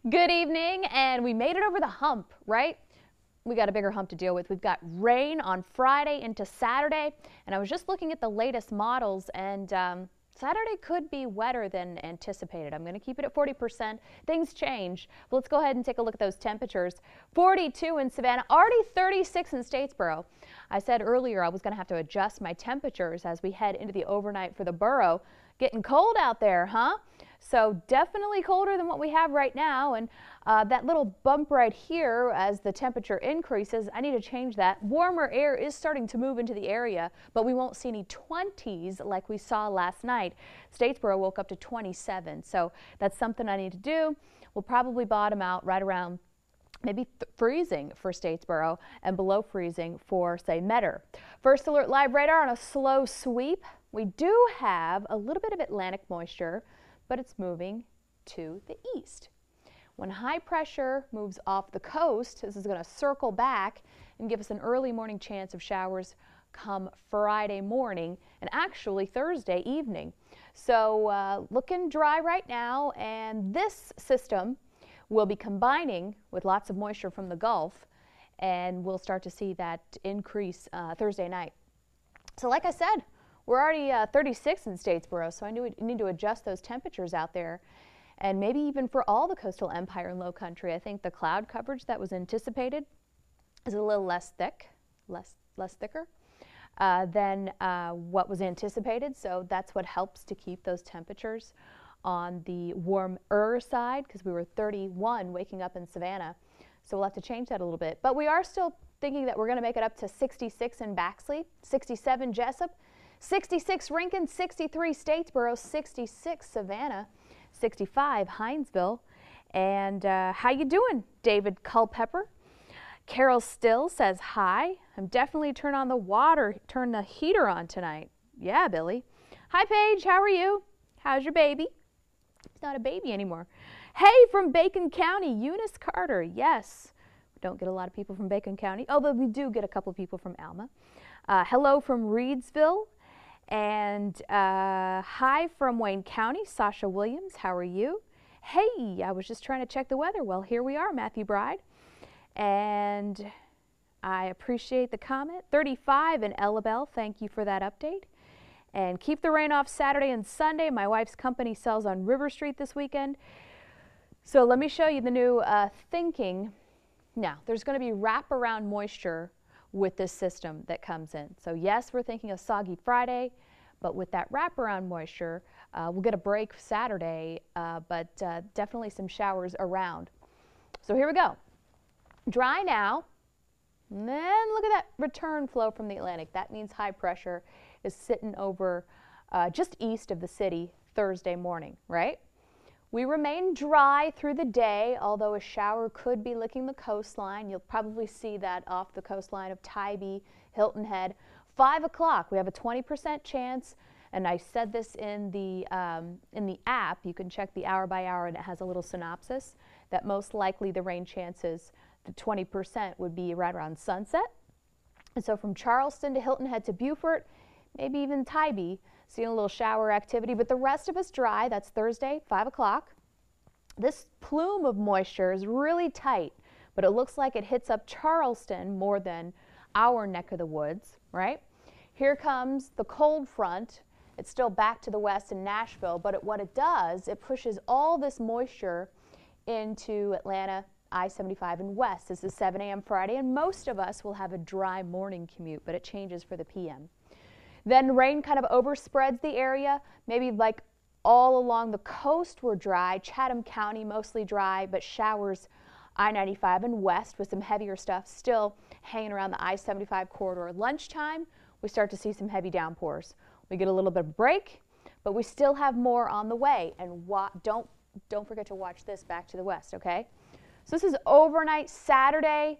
Good evening, and we made it over the hump, right? We got a bigger hump to deal with. We've got rain on Friday into Saturday, and I was just looking at the latest models, and Saturday could be wetter than anticipated. I'm going to keep it at 40%. Things change. But let's go ahead and take a look at those temperatures. 42 in Savannah, already 36 in Statesboro. I said earlier I was going to have to adjust my temperatures as we head into the overnight for the borough. Getting cold out there, huh? So definitely colder than what we have right now, and that little bump right here as the temperature increases, I need to change that. Warmer air is starting to move into the area, but we won't see any 20s like we saw last night. Statesboro woke up to 27, so that's something I need to do. We'll probably bottom out right around maybe freezing for Statesboro and below freezing for, say, Metter. First Alert Live radar on a slow sweep. We do have a little bit of Atlantic moisture, but it's moving to the east. When high pressure moves off the coast, this is going to circle back and give us an early morning chance of showers come Friday morning and actually Thursday evening. So looking dry right now, and this system will be combining with lots of moisture from the Gulf, and we'll start to see that increase Thursday night. So like I said, we're already 36 in Statesboro, so I need to adjust those temperatures out there, and maybe even for all the coastal empire and low country. I think the cloud coverage that was anticipated is a little less thicker than what was anticipated, so that's what helps to keep those temperatures on the warmer side, because we were 31 waking up in Savannah, so we'll have to change that a little bit. But we are still thinking that we're going to make it up to 66 in Baxley, 67 Jessup, 66 Rincon, 63 Statesboro, 66 Savannah, 65 Hinesville. And how you doing, David Culpepper? Carol Still says hi. I'm definitely turn the heater on tonight. Yeah, Billy. Hi, Paige. How are you? How's your baby? He's not a baby anymore. Hey, from Bacon County, Eunice Carter. Yes. We don't get a lot of people from Bacon County, although we do get a couple people from Alma. Hello from Reedsville. And hi from Wayne County, Sasha Williams. How are you? Hey, I was just trying to check the weather. Well, here we are, Matthew Bride. And I appreciate the comment. 35 in Ellabelle. Thank you for that update. And keep the rain off Saturday and Sunday. My wife's company sells on River Street this weekend. So let me show you the new thinking. Now, there's going to be wraparound moisture with this system that comes in. So yes, we're thinking of soggy Friday, but with that wraparound moisture, we'll get a break Saturday, but definitely some showers around. So here we go. Dry now, and then look at that return flow from the Atlantic. That means high pressure is sitting over just east of the city Thursday morning, right? We remain dry through the day, although a shower could be licking the coastline. You'll probably see that off the coastline of Tybee, Hilton Head. 5 o'clock, we have a 20% chance, and I said this in the app. You can check the hour by hour, and it has a little synopsis that most likely the rain chances, the 20% would be right around sunset. And so from Charleston to Hilton Head to Beaufort, maybe even Tybee, seeing a little shower activity, but the rest of us dry. That's Thursday, 5 o'clock. This plume of moisture is really tight, but it looks like it hits up Charleston more than our neck of the woods, right? Here comes the cold front. It's still back to the west in Nashville, but what it does, it pushes all this moisture into Atlanta, I-75 and west. This is 7 a.m. Friday, and most of us will have a dry morning commute, but it changes for the p.m. Then rain kind of overspreads the area, maybe like all along the coast we're dry. Chatham County mostly dry, but showers I-95 and west with some heavier stuff still hanging around the I-75 corridor. Lunchtime, we start to see some heavy downpours. We get a little bit of break, but we still have more on the way. And don't forget to watch this back to the west, okay? So this is overnight Saturday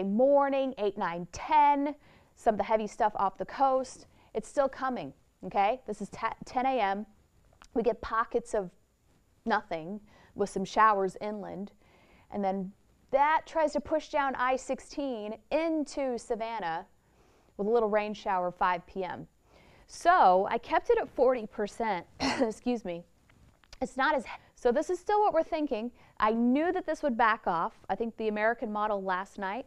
morning, 8, 9, 10. Some of the heavy stuff off the coast. It's still coming, okay? This is 10 a.m. We get pockets of nothing with some showers inland. And then that tries to push down I-16 into Savannah with a little rain shower 5 p.m. So I kept it at 40%, excuse me. It's not as So this is still what we're thinking. I knew that this would back off. I think the American model last night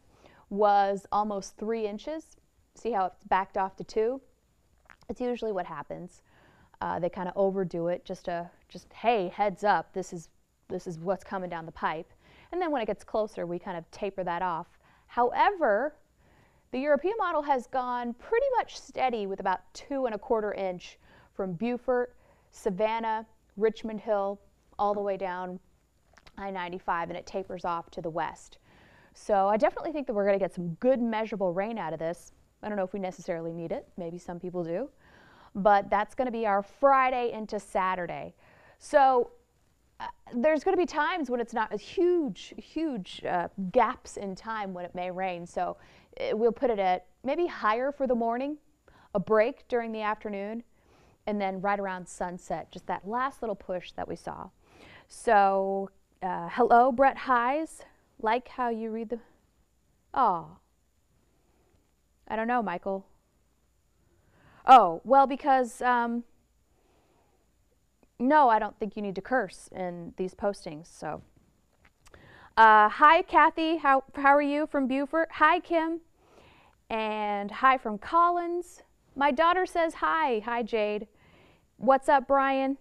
was almost 3 inches. See how it's backed off to 2? It's usually what happens. They kind of overdo it just hey, heads up, this is what's coming down the pipe. And then when it gets closer, we kind of taper that off. However, the European model has gone pretty much steady with about 2¼ inch from Beaufort, Savannah, Richmond Hill, all the way down I-95, and it tapers off to the west. So I definitely think that we're going to get some good measurable rain out of this. I don't know if we necessarily need it. Maybe some people do. But that's going to be our Friday into Saturday. So there's going to be times when it's not huge gaps in time when it may rain. So we'll put it at maybe higher for the morning, a break during the afternoon, and then right around sunset, just that last little push that we saw. So hello, Brett Highs. Like how you read the... Oh. I don't know, Michael. Oh, well, because... No, I don't think you need to curse in these postings. So, hi, Kathy. How are you from Beaufort? Hi, Kim. And hi from Collins. My daughter says hi. Hi, Jade. What's up, Brian?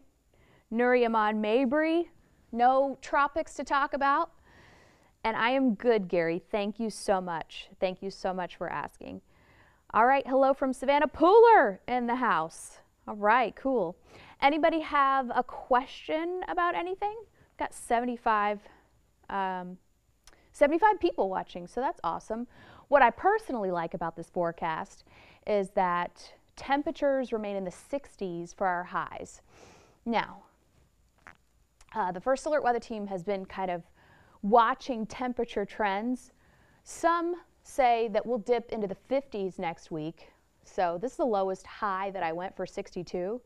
Nuriaman Mabry. No tropics to talk about. And I am good, Gary. Thank you so much. Thank you so much for asking. All right. Hello from Savannah. Pooler in the house. All right. Cool. Anybody have a question about anything? Got 75 people watching, so that's awesome. What I personally like about this forecast is that temperatures remain in the 60s for our highs. Now, the First Alert Weather Team has been kind of watching temperature trends. Some say that we'll dip into the 50s next week. So this is the lowest high that I went for 62.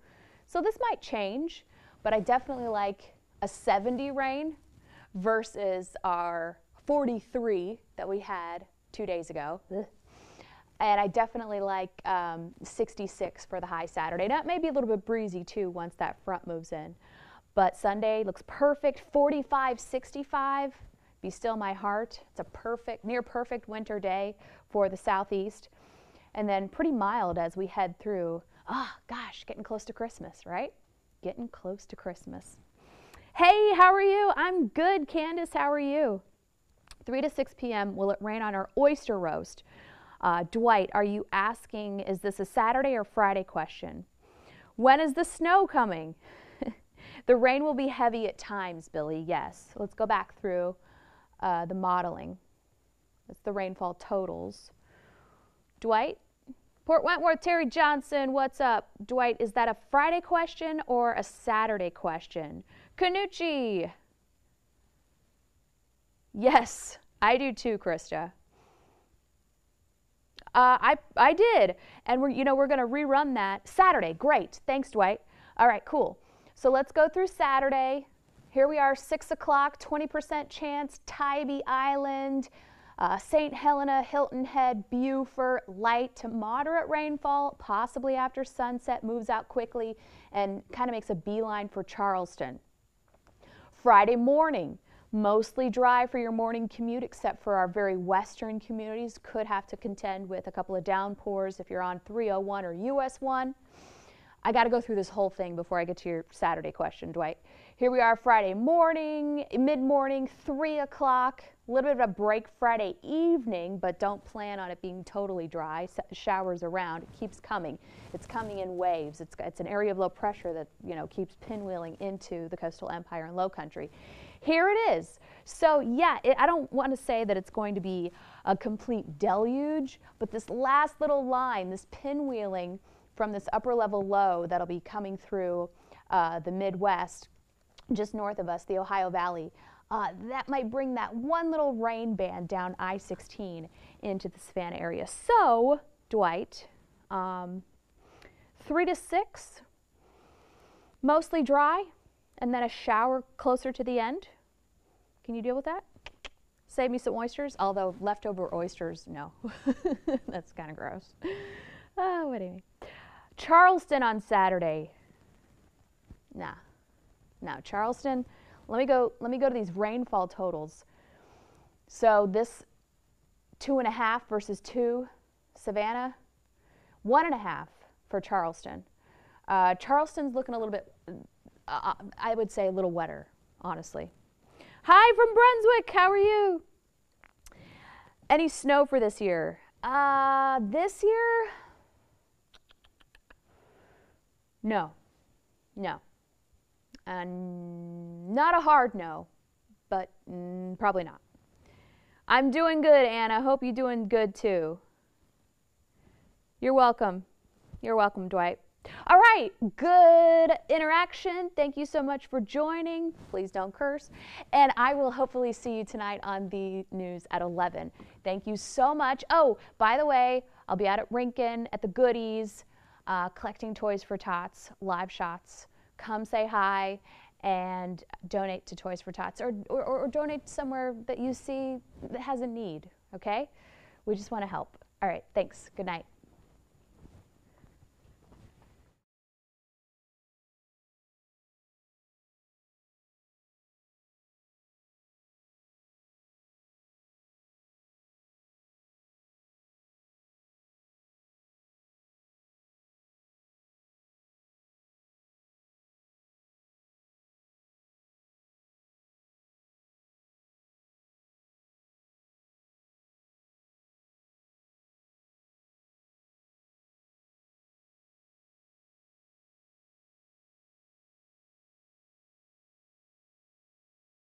So this might change, but I definitely like a 70 rain versus our 43 that we had 2 days ago. And I definitely like 66 for the high Saturday. Now, it may be a little bit breezy too once that front moves in. But Sunday looks perfect, 45, 65. Be still my heart. It's a perfect, near perfect winter day for the southeast. And then pretty mild as we head through. Ah, gosh, getting close to Christmas, right? Getting close to Christmas. Hey, how are you? I'm good, Candace. How are you? 3 to 6 p.m. Will it rain on our oyster roast? Dwight, are you asking, is this a Saturday or Friday question? When is the snow coming? The rain will be heavy at times, Billy, yes. Let's go back through the modeling. That's the rainfall totals. Dwight? Port Wentworth, Terry Johnson, what's up? Dwight, is that a Friday question or a Saturday question? Canucci. Yes, I do too, Krista. I did, and we're going to rerun that Saturday. Great, thanks, Dwight. All right, cool. So let's go through Saturday. Here we are, 6 o'clock, 20% chance, Tybee Island, St. Helena, Hilton Head, Beaufort, light to moderate rainfall, possibly after sunset, moves out quickly and kind of makes a beeline for Charleston. Friday morning, mostly dry for your morning commute, except for our very western communities. Could have to contend with a couple of downpours if you're on 301 or US 1. I got to go through this whole thing before I get to your Saturday question, Dwight. Here we are Friday morning, mid-morning, 3 o'clock. A little bit of a break Friday evening, but don't plan on it being totally dry. Showers around. It keeps coming. It's coming in waves. It's an area of low pressure that, keeps pinwheeling into the coastal empire and low country. Here it is. So, yeah, I don't want to say that it's going to be a complete deluge, but this last little line, this pinwheeling from this upper level low that'll be coming through the Midwest, just north of us, the Ohio Valley, that might bring that one little rain band down I-16 into the Savannah area. So, Dwight, 3 to 6, mostly dry, and then a shower closer to the end. Can you deal with that? Save me some oysters, although leftover oysters, no. That's kind of gross. What do you mean? Charleston on Saturday. Nah. Now, Charleston, Let me go to these rainfall totals. So this 2.5 versus 2, Savannah, 1.5 for Charleston. Charleston's looking a little bit, I would say a little wetter, honestly. Hi from Brunswick, how are you? Any snow for this year? This year? No. Not a hard no, but probably not. I'm doing good, Anna. Hope you're doing good too. You're welcome. You're welcome, Dwight. All right, good interaction. Thank you so much for joining. Please don't curse. And I will hopefully see you tonight on the news at 11. Thank you so much. Oh, by the way, I'll be out at Rinkin at the Goodies, collecting toys for Tots, live shots. Come say hi and donate to Toys for Tots, or donate somewhere that you see that has a need, okay? We just want to help. All right, thanks. Good night.